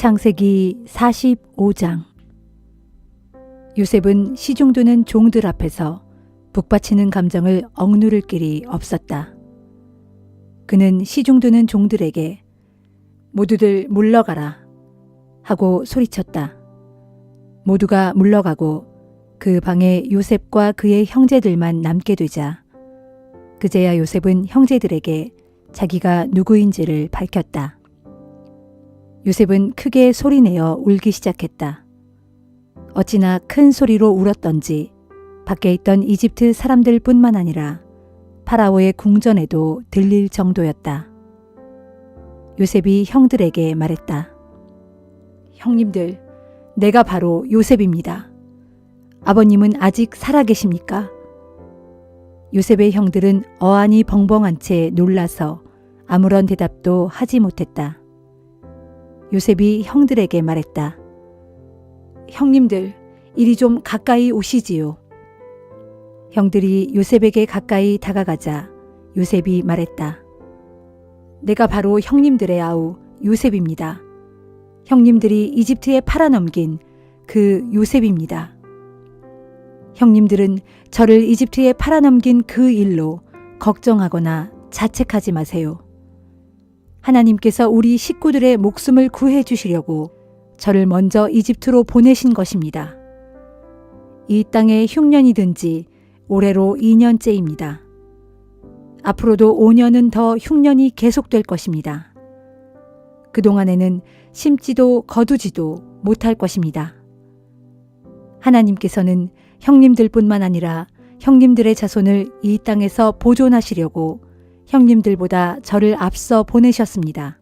창세기 45장. 요셉은 시중드는 종들 앞에서 북받치는 감정을 억누를 길이 없었다. 그는 시중드는 종들에게 모두들 물러가라 하고 소리쳤다. 모두가 물러가고 그 방에 요셉과 그의 형제들만 남게 되자 그제야 요셉은 형제들에게 자기가 누구인지를 밝혔다. 요셉은 크게 소리내어 울기 시작했다. 어찌나 큰 소리로 울었던지 밖에 있던 이집트 사람들 뿐만 아니라 파라오의 궁전에도 들릴 정도였다. 요셉이 형들에게 말했다. 형님들, 내가 바로 요셉입니다. 아버님은 아직 살아계십니까? 요셉의 형들은 어안이 벙벙한 채 놀라서 아무런 대답도 하지 못했다. 요셉이 형들에게 말했다. 형님들, 이리 좀 가까이 오시지요. 형들이 요셉에게 가까이 다가가자 요셉이 말했다. 내가 바로 형님들의 아우 요셉입니다. 형님들이 이집트에 팔아넘긴 그 요셉입니다. 형님들은 저를 이집트에 팔아넘긴 그 일로 걱정하거나 자책하지 마세요. 하나님께서 우리 식구들의 목숨을 구해 주시려고 저를 먼저 이집트로 보내신 것입니다. 이 땅에 흉년이 든 지 올해로 2년째입니다. 앞으로도 5년은 더 흉년이 계속될 것입니다. 그동안에는 심지도 거두지도 못할 것입니다. 하나님께서는 형님들뿐만 아니라 형님들의 자손을 이 땅에서 보존하시려고 형님들보다 저를 앞서 보내셨습니다.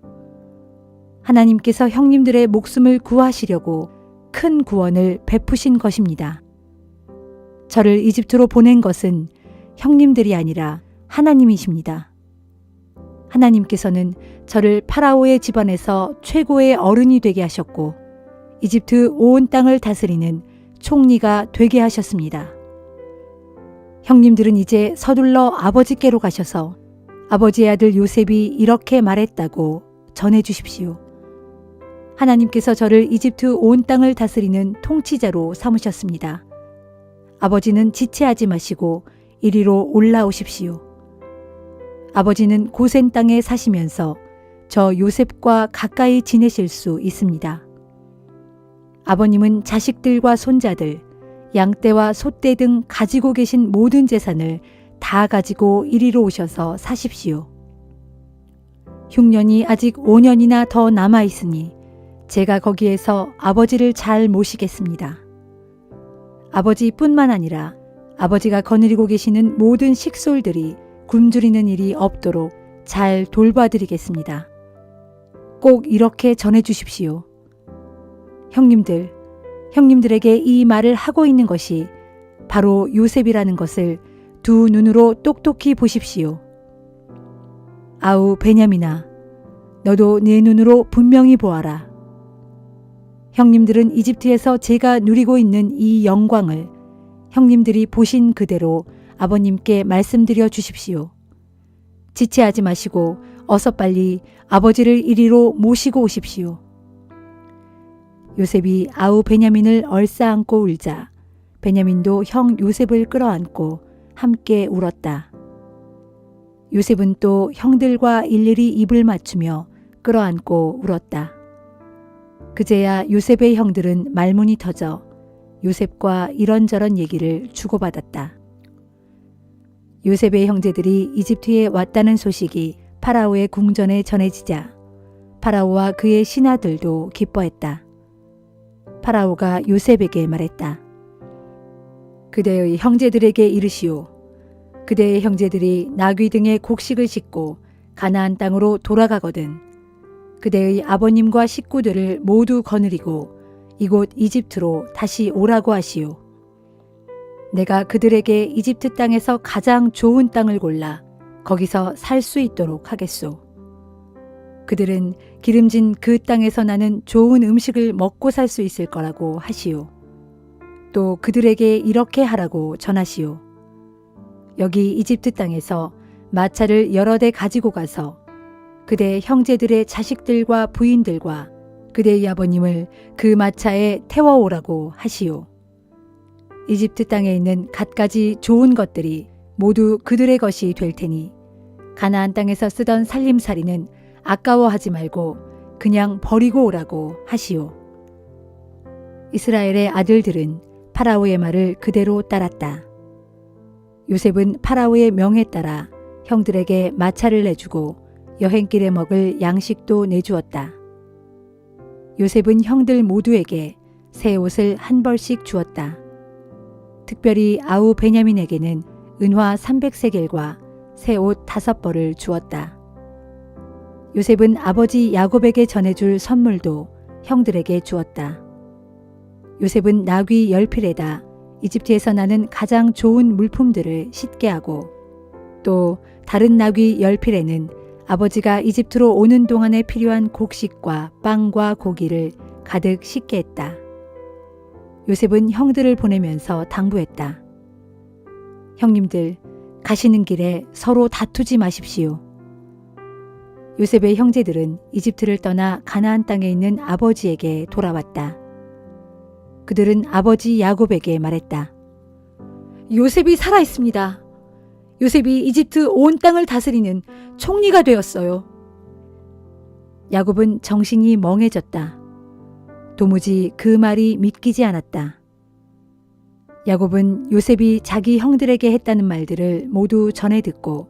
하나님께서 형님들의 목숨을 구하시려고 큰 구원을 베푸신 것입니다. 저를 이집트로 보낸 것은 형님들이 아니라 하나님이십니다. 하나님께서는 저를 파라오의 집안에서 최고의 어른이 되게 하셨고 이집트 온 땅을 다스리는 총리가 되게 하셨습니다. 형님들은 이제 서둘러 아버지께로 가셔서 아버지의 아들 요셉이 이렇게 말했다고 전해 주십시오. 하나님께서 저를 이집트 온 땅을 다스리는 통치자로 삼으셨습니다. 아버지는 지체하지 마시고 이리로 올라오십시오. 아버지는 고센 땅에 사시면서 저 요셉과 가까이 지내실 수 있습니다. 아버님은 자식들과 손자들, 양떼와 소떼 등 가지고 계신 모든 재산을 다 가지고 이리로 오셔서 사십시오. 흉년이 아직 5년이나 더 남아 있으니 제가 거기에서 아버지를 잘 모시겠습니다. 아버지뿐만 아니라 아버지가 거느리고 계시는 모든 식솔들이 굶주리는 일이 없도록 잘 돌봐드리겠습니다. 꼭 이렇게 전해 주십시오. 형님들, 형님들에게 이 말을 하고 있는 것이 바로 요셉이라는 것을 두 눈으로 똑똑히 보십시오. 아우 베냐민아, 너도 네 눈으로 분명히 보아라. 형님들은 이집트에서 제가 누리고 있는 이 영광을 형님들이 보신 그대로 아버님께 말씀드려 주십시오. 지체하지 마시고 어서 빨리 아버지를 이리로 모시고 오십시오. 요셉이 아우 베냐민을 얼싸안고 울자 베냐민도 형 요셉을 끌어안고 함께 울었다. 요셉은 또 형들과 일일이 입을 맞추며 끌어안고 울었다. 그제야 요셉의 형들은 말문이 터져 요셉과 이런저런 얘기를 주고받았다. 요셉의 형제들이 이집트에 왔다는 소식이 파라오의 궁전에 전해지자 파라오와 그의 신하들도 기뻐했다. 파라오가 요셉에게 말했다. 그대의 형제들에게 이르시오. 그대의 형제들이 나귀 등의 곡식을 싣고 가나안 땅으로 돌아가거든 그대의 아버님과 식구들을 모두 거느리고 이곳 이집트로 다시 오라고 하시오. 내가 그들에게 이집트 땅에서 가장 좋은 땅을 골라 거기서 살 수 있도록 하겠소. 그들은 기름진 그 땅에서 나는 좋은 음식을 먹고 살 수 있을 거라고 하시오. 또 그들에게 이렇게 하라고 전하시오. 여기 이집트 땅에서 마차를 여러 대 가지고 가서 그대 형제들의 자식들과 부인들과 그대의 아버님을 그 마차에 태워오라고 하시오. 이집트 땅에 있는 갖가지 좋은 것들이 모두 그들의 것이 될 테니 가나안 땅에서 쓰던 살림살이는 아까워하지 말고 그냥 버리고 오라고 하시오. 이스라엘의 아들들은 파라오의 말을 그대로 따랐다. 요셉은 파라오의 명에 따라 형들에게 마차를 내주고 여행길에 먹을 양식도 내주었다. 요셉은 형들 모두에게 새 옷을 한 벌씩 주었다. 특별히 아우 베냐민에게는 은화 300세겔과 새 옷 5벌을 주었다. 요셉은 아버지 야곱에게 전해줄 선물도 형들에게 주었다. 요셉은 나귀 10필에다 이집트에서 나는 가장 좋은 물품들을 싣게 하고 또 다른 나귀 10필에는 아버지가 이집트로 오는 동안에 필요한 곡식과 빵과 고기를 가득 싣게 했다. 요셉은 형들을 보내면서 당부했다. 형님들, 가시는 길에 서로 다투지 마십시오. 요셉의 형제들은 이집트를 떠나 가나안 땅에 있는 아버지에게 돌아왔다. 그들은 아버지 야곱에게 말했다. 요셉이 살아 있습니다. 요셉이 이집트 온 땅을 다스리는 총리가 되었어요. 야곱은 정신이 멍해졌다. 도무지 그 말이 믿기지 않았다. 야곱은 요셉이 자기 형들에게 했다는 말들을 모두 전해 듣고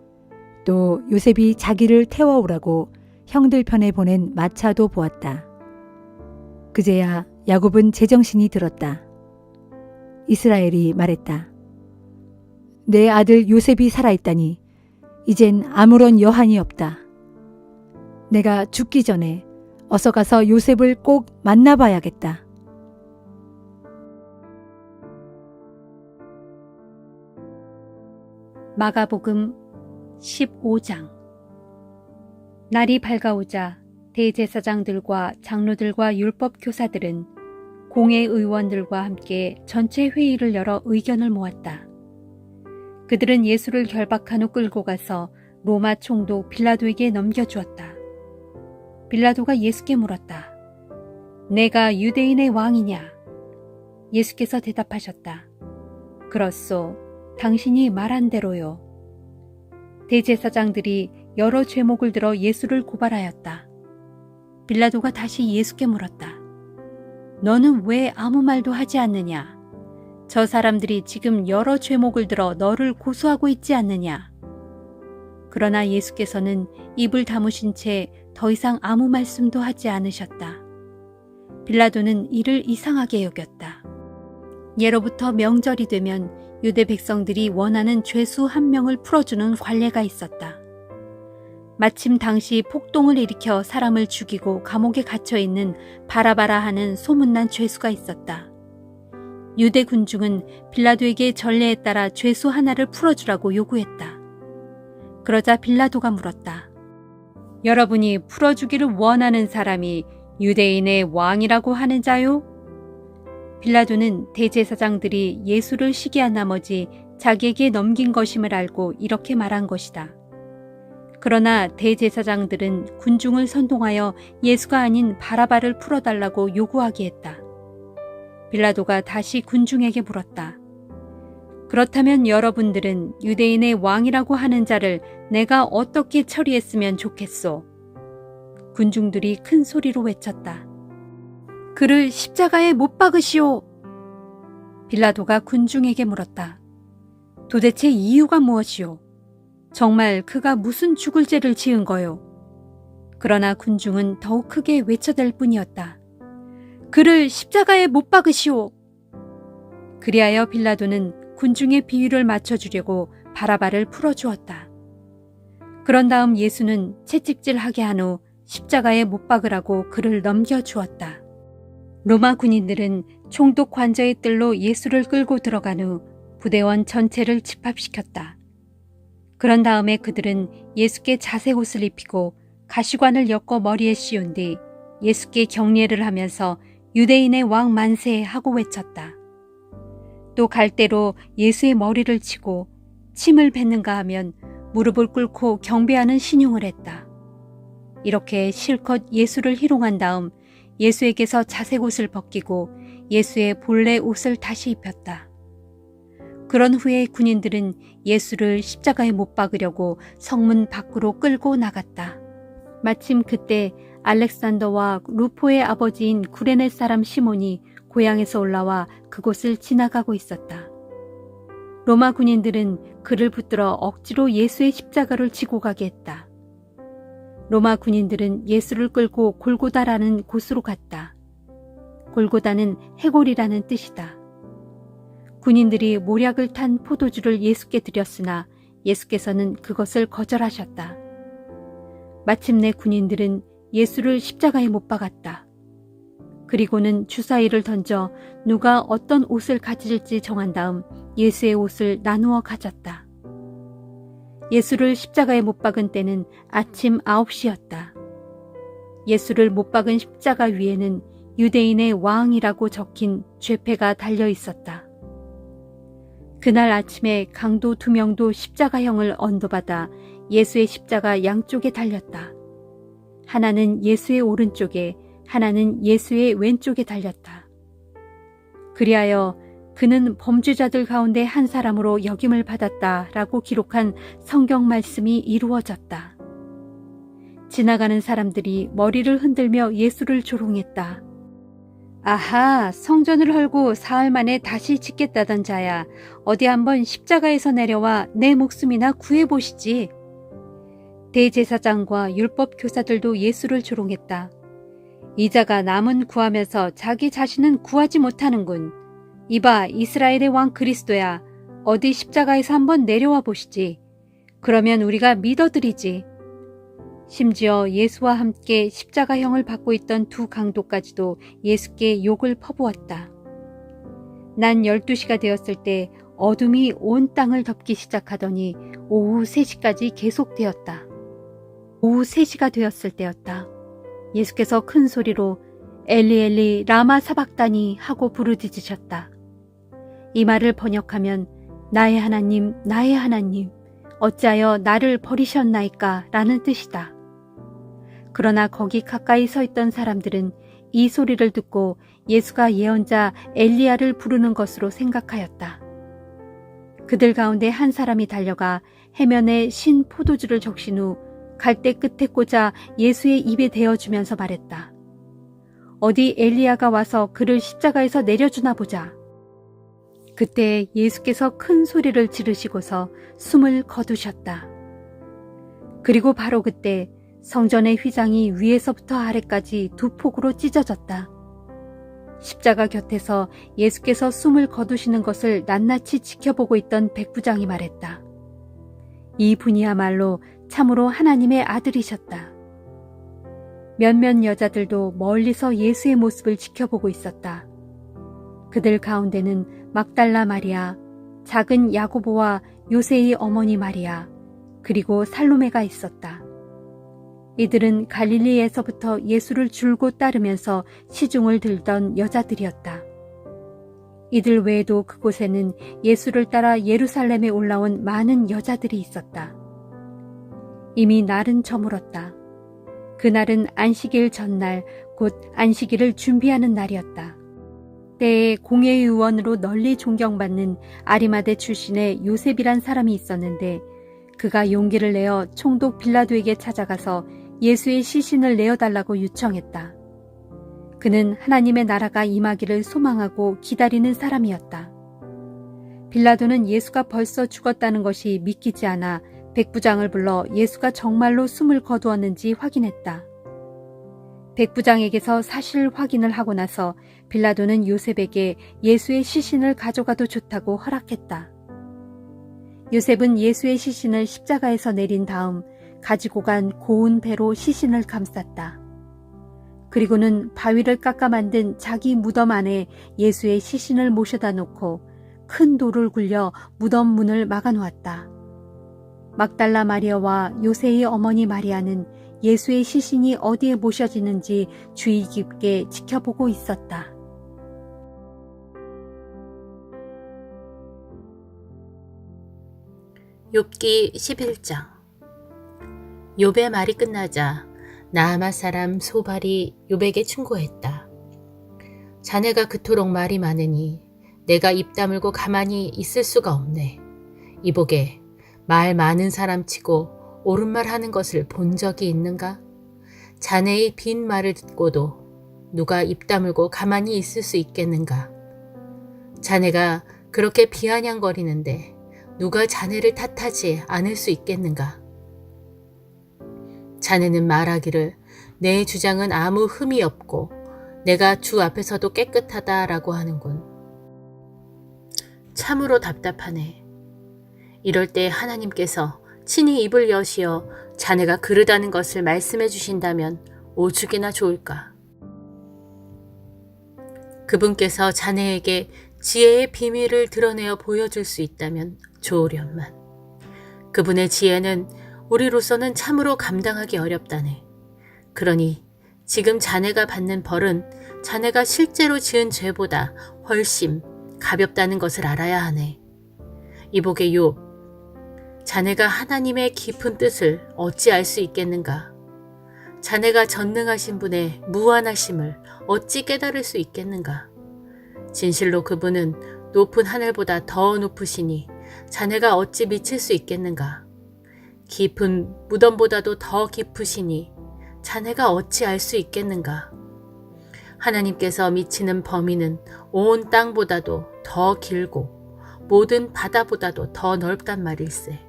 또 요셉이 자기를 태워오라고 형들 편에 보낸 마차도 보았다. 그제야 야곱은 제정신이 들었다. 이스라엘이 말했다. 내 아들 요셉이 살아있다니 이젠 아무런 여한이 없다. 내가 죽기 전에 어서 가서 요셉을 꼭 만나봐야겠다. 마가복음 15장. 날이 밝아오자 대제사장들과 장로들과 율법 교사들은 공회 의원들과 함께 전체 회의를 열어 의견을 모았다. 그들은 예수를 결박한 후 끌고 가서 로마 총독 빌라도에게 넘겨주었다. 빌라도가 예수께 물었다. 내가 유대인의 왕이냐? 예수께서 대답하셨다. 그렇소. 당신이 말한 대로요. 대제사장들이 여러 죄목을 들어 예수를 고발하였다. 빌라도가 다시 예수께 물었다. 너는 왜 아무 말도 하지 않느냐? 저 사람들이 지금 여러 죄목을 들어 너를 고소하고 있지 않느냐? 그러나 예수께서는 입을 다무신 채 더 이상 아무 말씀도 하지 않으셨다. 빌라도는 이를 이상하게 여겼다. 예로부터 명절이 되면 유대 백성들이 원하는 죄수 한 명을 풀어주는 관례가 있었다. 마침 당시 폭동을 일으켜 사람을 죽이고 감옥에 갇혀있는 바라바라 하는 소문난 죄수가 있었다. 유대 군중은 빌라도에게 전례에 따라 죄수 하나를 풀어주라고 요구했다. 그러자 빌라도가 물었다. 여러분이 풀어주기를 원하는 사람이 유대인의 왕이라고 하는 자요? 빌라도는 대제사장들이 예수를 시기한 나머지 자기에게 넘긴 것임을 알고 이렇게 말한 것이다. 그러나 대제사장들은 군중을 선동하여 예수가 아닌 바라바를 풀어달라고 요구하게 했다. 빌라도가 다시 군중에게 물었다. 그렇다면 여러분들은 유대인의 왕이라고 하는 자를 내가 어떻게 처리했으면 좋겠소? 군중들이 큰 소리로 외쳤다. 그를 십자가에 못 박으시오. 빌라도가 군중에게 물었다. 도대체 이유가 무엇이오? 정말 그가 무슨 죽을 죄를 지은 거요? 그러나 군중은 더욱 크게 외쳐댈 뿐이었다. 그를 십자가에 못 박으시오. 그리하여 빌라도는 군중의 비위를 맞춰주려고 바라바를 풀어주었다. 그런 다음 예수는 채찍질하게 한 후 십자가에 못 박으라고 그를 넘겨주었다. 로마 군인들은 총독 관저의 뜰로 예수를 끌고 들어간 후 부대원 전체를 집합시켰다. 그런 다음에 그들은 예수께 자색 옷을 입히고 가시관을 엮어 머리에 씌운 뒤 예수께 경례를 하면서 유대인의 왕 만세 하고 외쳤다. 또 갈대로 예수의 머리를 치고 침을 뱉는가 하면 무릎을 꿇고 경배하는 신용을 했다. 이렇게 실컷 예수를 희롱한 다음 예수에게서 자색 옷을 벗기고 예수의 본래 옷을 다시 입혔다. 그런 후에 군인들은 예수를 십자가에 못 박으려고 성문 밖으로 끌고 나갔다. 마침 그때 알렉산더와 루포의 아버지인 구레네 사람 시몬이 고향에서 올라와 그곳을 지나가고 있었다. 로마 군인들은 그를 붙들어 억지로 예수의 십자가를 지고 가게 했다. 로마 군인들은 예수를 끌고 골고다라는 곳으로 갔다. 골고다는 해골이라는 뜻이다. 군인들이 모략을 탄 포도주를 예수께 드렸으나 예수께서는 그것을 거절하셨다. 마침내 군인들은 예수를 십자가에 못 박았다. 그리고는 주사위를 던져 누가 어떤 옷을 가질지 정한 다음 예수의 옷을 나누어 가졌다. 예수를 십자가에 못 박은 때는 아침 9시였다. 예수를 못 박은 십자가 위에는 유대인의 왕이라고 적힌 죄패가 달려 있었다. 그날 아침에 강도 2명도 십자가형을 언도받아 예수의 십자가 양쪽에 달렸다. 하나는 예수의 오른쪽에, 하나는 예수의 왼쪽에 달렸다. 그리하여 그는 범죄자들 가운데 한 사람으로 여김을 받았다라고 기록한 성경 말씀이 이루어졌다. 지나가는 사람들이 머리를 흔들며 예수를 조롱했다. 아하, 성전을 헐고 사흘 만에 다시 짓겠다던 자야. 어디 한번 십자가에서 내려와 내 목숨이나 구해보시지. 대제사장과 율법 교사들도 예수를 조롱했다. 이 자가 남은 구하면서 자기 자신은 구하지 못하는군. 이봐, 이스라엘의 왕 그리스도야. 어디 십자가에서 한번 내려와 보시지. 그러면 우리가 믿어드리지. 심지어 예수와 함께 십자가형을 받고 있던 두 강도까지도 예수께 욕을 퍼부었다. 낮 12시가 되었을 때 어둠이 온 땅을 덮기 시작하더니 오후 3시까지 계속되었다. 오후 3시가 되었을 때였다. 예수께서 큰 소리로 엘리 엘리 라마 사박다니 하고 부르짖으셨다. 이 말을 번역하면 나의 하나님, 나의 하나님, 어찌하여 나를 버리셨나이까 라는 뜻이다. 그러나 거기 가까이 서 있던 사람들은 이 소리를 듣고 예수가 예언자 엘리야를 부르는 것으로 생각하였다. 그들 가운데 한 사람이 달려가 해면에 신 포도주를 적신 후 갈대 끝에 꽂아 예수의 입에 대어주면서 말했다. 어디 엘리야가 와서 그를 십자가에서 내려주나 보자. 그때 예수께서 큰 소리를 지르시고서 숨을 거두셨다. 그리고 바로 그때 성전의 휘장이 위에서부터 아래까지 두 폭으로 찢어졌다. 십자가 곁에서 예수께서 숨을 거두시는 것을 낱낱이 지켜보고 있던 백부장이 말했다. 이 분이야말로 참으로 하나님의 아들이셨다. 몇몇 여자들도 멀리서 예수의 모습을 지켜보고 있었다. 그들 가운데는 막달라 마리아, 작은 야고보와 요새의 어머니 마리아, 그리고 살로메가 있었다. 이들은 갈릴리에서부터 예수를 줄곧 따르면서 시중을 들던 여자들이었다. 이들 외에도 그곳에는 예수를 따라 예루살렘에 올라온 많은 여자들이 있었다. 이미 날은 저물었다. 그날은 안식일 전날, 곧 안식일을 준비하는 날이었다. 때에 공회의원으로 널리 존경받는 아리마대 출신의 요셉이란 사람이 있었는데 그가 용기를 내어 총독 빌라도에게 찾아가서 예수의 시신을 내어달라고 요청했다. 그는 하나님의 나라가 임하기를 소망하고 기다리는 사람이었다. 빌라도는 예수가 벌써 죽었다는 것이 믿기지 않아 백부장을 불러 예수가 정말로 숨을 거두었는지 확인했다. 백부장에게서 사실 확인을 하고 나서 빌라도는 요셉에게 예수의 시신을 가져가도 좋다고 허락했다. 요셉은 예수의 시신을 십자가에서 내린 다음 가지고 간 고운 배로 시신을 감쌌다. 그리고는 바위를 깎아 만든 자기 무덤 안에 예수의 시신을 모셔다 놓고 큰 돌을 굴려 무덤 문을 막아 놓았다. 막달라 마리아와 요새의 어머니 마리아는 예수의 시신이 어디에 모셔지는지 주의 깊게 지켜보고 있었다. 욥기 11장. 욥의 말이 끝나자 나아마 사람 소발이 욥에게 충고했다. 자네가 그토록 말이 많으니 내가 입 다물고 가만히 있을 수가 없네. 이보게, 말 많은 사람치고 옳은 말 하는 것을 본 적이 있는가? 자네의 빈 말을 듣고도 누가 입 다물고 가만히 있을 수 있겠는가? 자네가 그렇게 비아냥거리는데 누가 자네를 탓하지 않을 수 있겠는가? 자네는 말하기를 내 주장은 아무 흠이 없고 내가 주 앞에서도 깨끗하다라고 하는군. 참으로 답답하네. 이럴 때 하나님께서 친히 입을 여시어 자네가 그르다는 것을 말씀해 주신다면 오죽이나 좋을까. 그분께서 자네에게 지혜의 비밀을 드러내어 보여줄 수 있다면 좋으련만. 그분의 지혜는 우리로서는 참으로 감당하기 어렵다네. 그러니 지금 자네가 받는 벌은 자네가 실제로 지은 죄보다 훨씬 가볍다는 것을 알아야 하네. 이보게 욥, 자네가 하나님의 깊은 뜻을 어찌 알 수 있겠는가? 자네가 전능하신 분의 무한하심을 어찌 깨달을 수 있겠는가? 진실로 그분은 높은 하늘보다 더 높으시니 자네가 어찌 미칠 수 있겠는가? 깊은 무덤보다도 더 깊으시니 자네가 어찌 알 수 있겠는가? 하나님께서 미치는 범위는 온 땅보다도 더 길고 모든 바다보다도 더 넓단 말일세.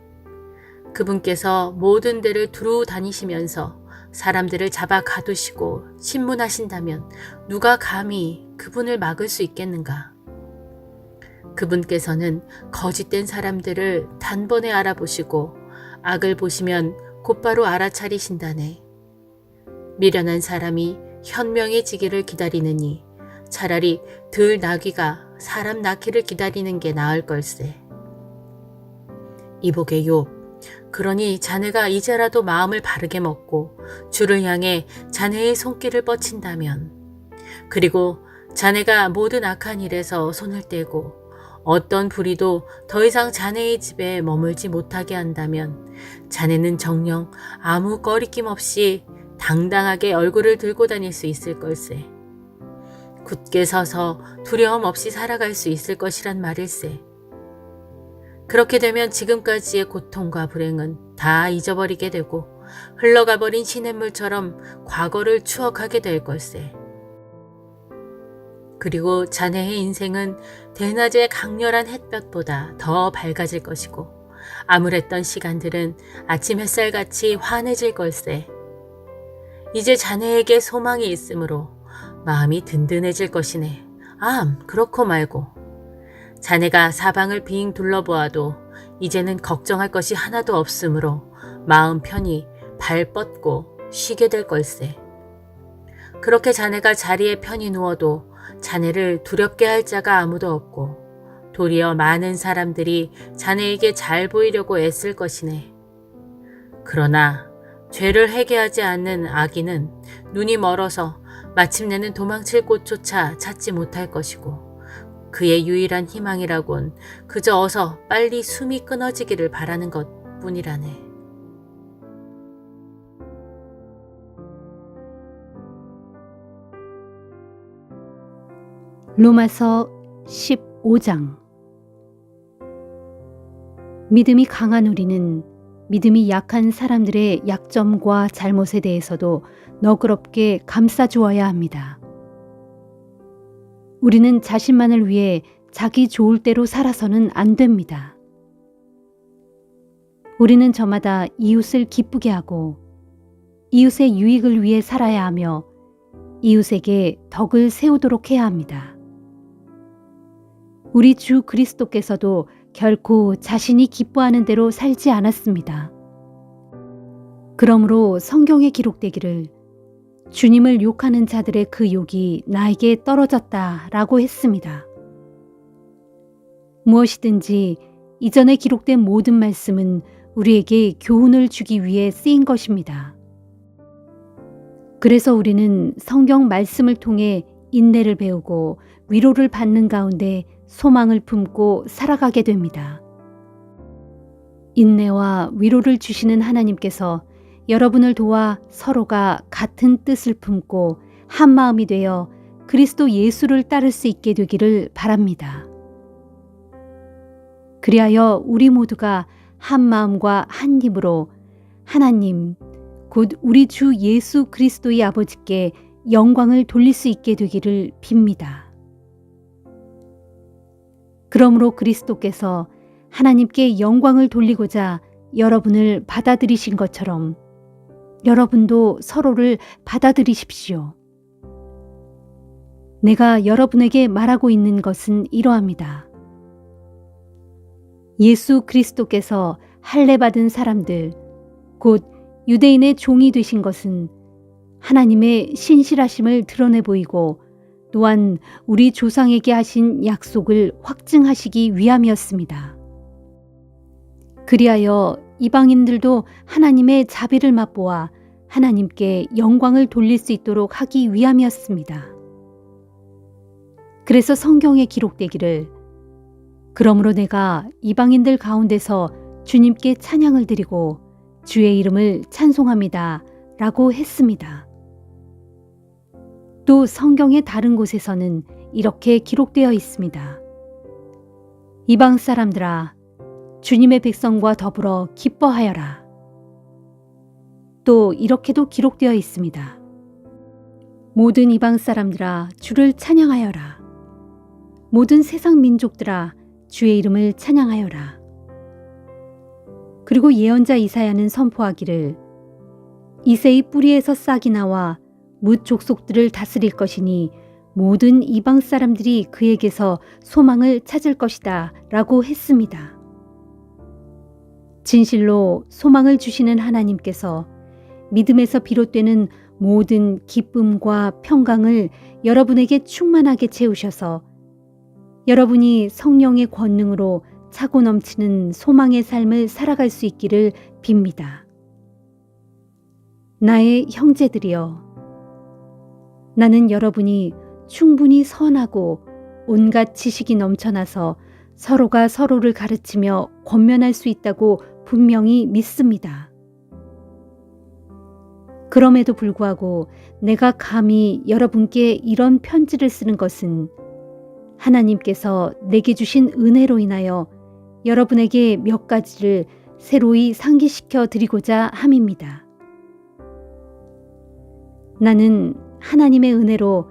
그분께서 모든 데를 두루 다니시면서 사람들을 잡아 가두시고 신문하신다면 누가 감히 그분을 막을 수 있겠는가? 그분께서는 거짓된 사람들을 단번에 알아보시고 악을 보시면 곧바로 알아차리신다네. 미련한 사람이 현명해지기를 기다리느니 차라리 들 나귀가 사람 낳기를 기다리는 게 나을 걸세. 이보게 욥, 그러니 자네가 이제라도 마음을 바르게 먹고 주를 향해 자네의 손길을 뻗친다면, 그리고 자네가 모든 악한 일에서 손을 떼고 어떤 불의도 더 이상 자네의 집에 머물지 못하게 한다면 자네는 정녕 아무 꺼리낌 없이 당당하게 얼굴을 들고 다닐 수 있을 걸세. 굳게 서서 두려움 없이 살아갈 수 있을 것이란 말일세. 그렇게 되면 지금까지의 고통과 불행은 다 잊어버리게 되고 흘러가버린 시냇물처럼 과거를 추억하게 될 걸세. 그리고 자네의 인생은 대낮의 강렬한 햇볕보다 더 밝아질 것이고 암울했던 시간들은 아침 햇살같이 환해질 걸세. 이제 자네에게 소망이 있으므로 마음이 든든해질 것이네. 그렇고 말고. 자네가 사방을 빙 둘러보아도 이제는 걱정할 것이 하나도 없으므로 마음 편히 발 뻗고 쉬게 될 걸세. 그렇게 자네가 자리에 편히 누워도 자네를 두렵게 할 자가 아무도 없고 도리어 많은 사람들이 자네에게 잘 보이려고 애쓸 것이네. 그러나 죄를 회개하지 않는 악인은 눈이 멀어서 마침내는 도망칠 곳조차 찾지 못할 것이고 그의 유일한 희망이라곤 그저 어서 빨리 숨이 끊어지기를 바라는 것뿐이라네. 로마서 15장. 믿음이 강한 우리는 믿음이 약한 사람들의 약점과 잘못에 대해서도 너그럽게 감싸주어야 합니다. 우리는 자신만을 위해 자기 좋을 대로 살아서는 안 됩니다. 우리는 저마다 이웃을 기쁘게 하고 이웃의 유익을 위해 살아야 하며 이웃에게 덕을 세우도록 해야 합니다. 우리 주 그리스도께서도 결코 자신이 기뻐하는 대로 살지 않았습니다. 그러므로 성경에 기록되기를 주님을 욕하는 자들의 그 욕이 나에게 떨어졌다라고 했습니다. 무엇이든지 이전에 기록된 모든 말씀은 우리에게 교훈을 주기 위해 쓰인 것입니다. 그래서 우리는 성경 말씀을 통해 인내를 배우고 위로를 받는 가운데 소망을 품고 살아가게 됩니다. 인내와 위로를 주시는 하나님께서 여러분을 도와 서로가 같은 뜻을 품고 한 마음이 되어 그리스도 예수를 따를 수 있게 되기를 바랍니다. 그리하여 우리 모두가 한 마음과 한 힘으로 하나님, 곧 우리 주 예수 그리스도의 아버지께 영광을 돌릴 수 있게 되기를 빕니다. 그러므로 그리스도께서 하나님께 영광을 돌리고자 여러분을 받아들이신 것처럼 여러분도 서로를 받아들이십시오. 내가 여러분에게 말하고 있는 것은 이러합니다. 예수 그리스도께서 할례 받은 사람들, 곧 유대인의 종이 되신 것은 하나님의 신실하심을 드러내 보이고 또한 우리 조상에게 하신 약속을 확증하시기 위함이었습니다. 그리하여 이방인들도 하나님의 자비를 맛보아 하나님께 영광을 돌릴 수 있도록 하기 위함이었습니다. 그래서 성경에 기록되기를 그러므로 내가 이방인들 가운데서 주님께 찬양을 드리고 주의 이름을 찬송합니다 라고 했습니다. 또 성경의 다른 곳에서는 이렇게 기록되어 있습니다. 이방 사람들아, 주님의 백성과 더불어 기뻐하여라. 또 이렇게도 기록되어 있습니다. 모든 이방 사람들아, 주를 찬양하여라. 모든 세상 민족들아, 주의 이름을 찬양하여라. 그리고 예언자 이사야는 선포하기를 이새의 뿌리에서 싹이 나와 뭇 족속들을 다스릴 것이니 모든 이방 사람들이 그에게서 소망을 찾을 것이다 라고 했습니다. 진실로 소망을 주시는 하나님께서 믿음에서 비롯되는 모든 기쁨과 평강을 여러분에게 충만하게 채우셔서 여러분이 성령의 권능으로 차고 넘치는 소망의 삶을 살아갈 수 있기를 빕니다. 나의 형제들이여, 나는 여러분이 충분히 선하고 온갖 지식이 넘쳐나서 서로가 서로를 가르치며 권면할 수 있다고 분명히 믿습니다. 그럼에도 불구하고 내가 감히 여러분께 이런 편지를 쓰는 것은 하나님께서 내게 주신 은혜로 인하여 여러분에게 몇 가지를 새로이 상기시켜 드리고자 함입니다. 나는 하나님의 은혜로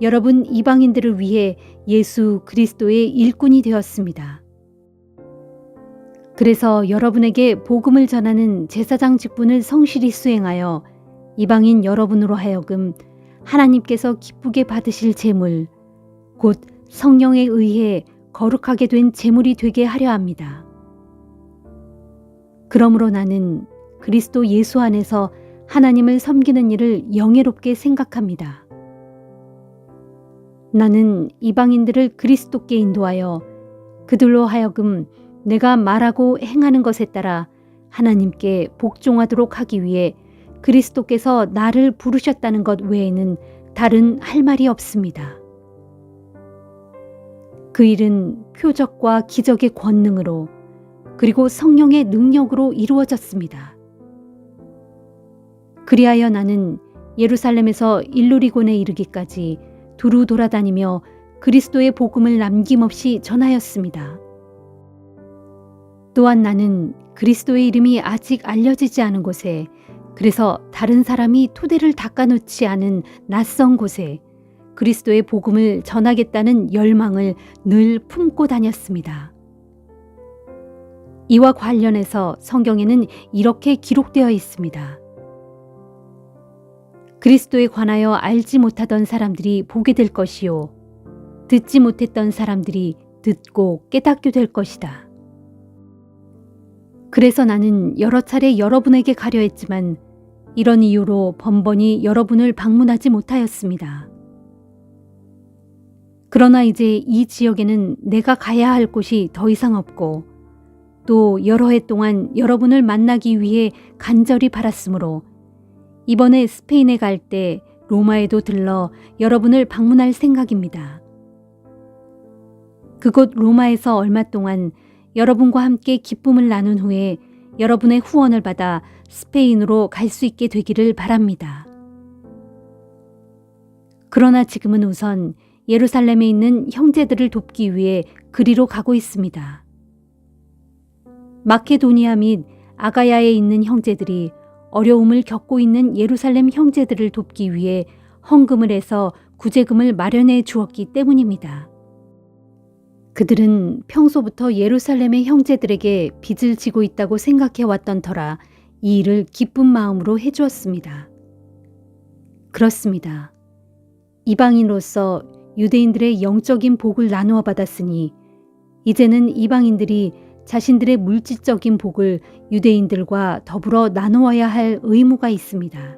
여러분 이방인들을 위해 예수 그리스도의 일꾼이 되었습니다. 그래서 여러분에게 복음을 전하는 제사장 직분을 성실히 수행하여 이방인 여러분으로 하여금 하나님께서 기쁘게 받으실 제물, 곧 성령에 의해 거룩하게 된 제물이 되게 하려 합니다. 그러므로 나는 그리스도 예수 안에서 하나님을 섬기는 일을 영예롭게 생각합니다. 나는 이방인들을 그리스도께 인도하여 그들로 하여금 내가 말하고 행하는 것에 따라 하나님께 복종하도록 하기 위해 그리스도께서 나를 부르셨다는 것 외에는 다른 할 말이 없습니다. 그 일은 표적과 기적의 권능으로 그리고 성령의 능력으로 이루어졌습니다. 그리하여 나는 예루살렘에서 일루리곤에 이르기까지 두루 돌아다니며 그리스도의 복음을 남김없이 전하였습니다. 또한 나는 그리스도의 이름이 아직 알려지지 않은 곳에, 그래서 다른 사람이 토대를 닦아놓지 않은 낯선 곳에 그리스도의 복음을 전하겠다는 열망을 늘 품고 다녔습니다. 이와 관련해서 성경에는 이렇게 기록되어 있습니다. 그리스도에 관하여 알지 못하던 사람들이 보게 될 것이요, 듣지 못했던 사람들이 듣고 깨닫게 될 것이다. 그래서 나는 여러 차례 여러분에게 가려 했지만 이런 이유로 번번이 여러분을 방문하지 못하였습니다. 그러나 이제 이 지역에는 내가 가야 할 곳이 더 이상 없고 또 여러 해 동안 여러분을 만나기 위해 간절히 바랐으므로 이번에 스페인에 갈 때 로마에도 들러 여러분을 방문할 생각입니다. 그곳 로마에서 얼마 동안 여러분과 함께 기쁨을 나눈 후에 여러분의 후원을 받아 스페인으로 갈 수 있게 되기를 바랍니다. 그러나 지금은 우선 예루살렘에 있는 형제들을 돕기 위해 그리로 가고 있습니다. 마케도니아 및 아가야에 있는 형제들이 어려움을 겪고 있는 예루살렘 형제들을 돕기 위해 헌금을 해서 구제금을 마련해 주었기 때문입니다. 그들은 평소부터 예루살렘의 형제들에게 빚을 지고 있다고 생각해 왔던 터라 이 일을 기쁜 마음으로 해주었습니다. 그렇습니다. 이방인으로서 유대인들의 영적인 복을 나누어 받았으니 이제는 이방인들이 자신들의 물질적인 복을 유대인들과 더불어 나누어야 할 의무가 있습니다.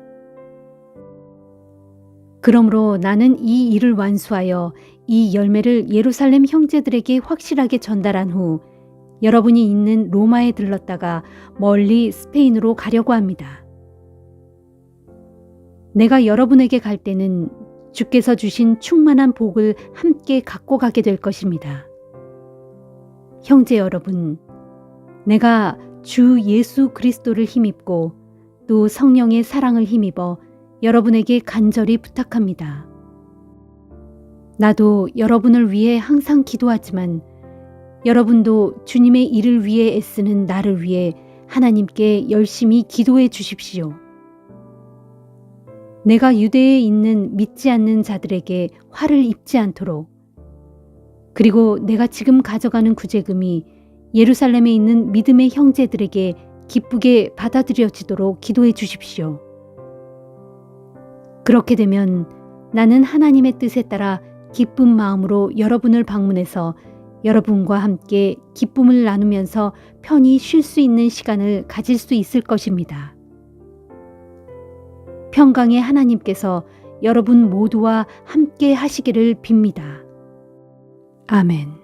그러므로 나는 이 일을 완수하여 이 열매를 예루살렘 형제들에게 확실하게 전달한 후 여러분이 있는 로마에 들렀다가 멀리 스페인으로 가려고 합니다. 내가 여러분에게 갈 때는 주께서 주신 충만한 복을 함께 갖고 가게 될 것입니다. 형제 여러분, 내가 주 예수 그리스도를 힘입고 또 성령의 사랑을 힘입어 여러분에게 간절히 부탁합니다. 나도 여러분을 위해 항상 기도하지만 여러분도 주님의 일을 위해 애쓰는 나를 위해 하나님께 열심히 기도해 주십시오. 내가 유대에 있는 믿지 않는 자들에게 화를 입지 않도록, 그리고 내가 지금 가져가는 구제금이 예루살렘에 있는 믿음의 형제들에게 기쁘게 받아들여지도록 기도해 주십시오. 그렇게 되면 나는 하나님의 뜻에 따라 기쁜 마음으로 여러분을 방문해서 여러분과 함께 기쁨을 나누면서 편히 쉴 수 있는 시간을 가질 수 있을 것입니다. 평강의 하나님께서 여러분 모두와 함께 하시기를 빕니다. 아멘.